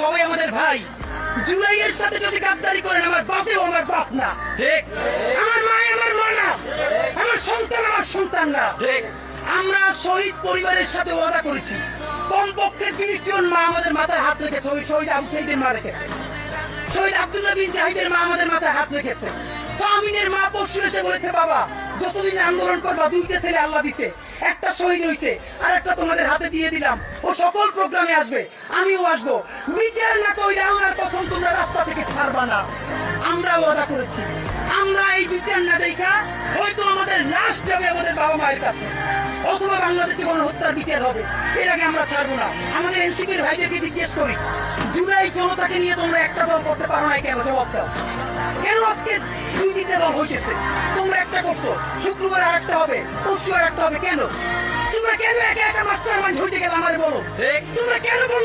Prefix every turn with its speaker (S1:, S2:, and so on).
S1: সবাই আমাদের ভাই। জুলাইয়ের সাথে যদি গাদ্দারি করেন, আমার বাপেও আমার বাপ না,
S2: ঠিক
S1: আমার মা আমার মা না, আমার সন্তান আমার সন্তান না।
S2: ঠিক
S1: আমরা শহীদ পরিবারের সাথে ওয়াদা করেছি, কমপক্ষে 20 জন মা আমাদের মাথায় হাত রেখেছে। ওই শহীদ আবু সাঈদের মা রেখেছে, শহীদ আব্দুল্লাহ বিন জাহিদের মা আমাদের মাথায় হাত রেখেছে। ফাহমিনের মা পরশু এসে বলেছে, বাবা যতদিন আন্দোলন করবা, 2টা ছেলে আল্লাহ দিছে, একটা শহীদ হইছে আর একটা তোমাদের হাতে দিয়ে দিলাম। ও সকল প্রোগ্রামে আসবে, আমিও আসবো। বিচার না কইরা আল্লাহর কসম তোমরা রাস্তা থেকে ছাড়বা না। আমরা ওয়াদা করেছি, আমরা এই বিচার না দেখা হয়তো আমাদের লাশ যাবে আমাদের বাবা মায়ের কাছে, অথবা বাংলাদেশে গণহত্যার বিচার হবে। এর আগে আমরা ছাড়বো না। আমাদের এনসিপির ভাইদেরকে জিজ্ঞেস করি, জুলাই জনতাকে নিয়ে তোমরা একটা দল করতে পারো না কেন? জবাব দাও। কেন আজকে 2-3টে দল হয়েছে? তোমরা একটা করছো, শুক্রবার আর একটা হবে, পরশু আর একটা হবে। কেন তোমরা কেন একা একা মাস্টার মাইন্ড হইতে গেলে আমাদের বলো?
S2: ঠিক
S1: তোমরা কেন বন্ধ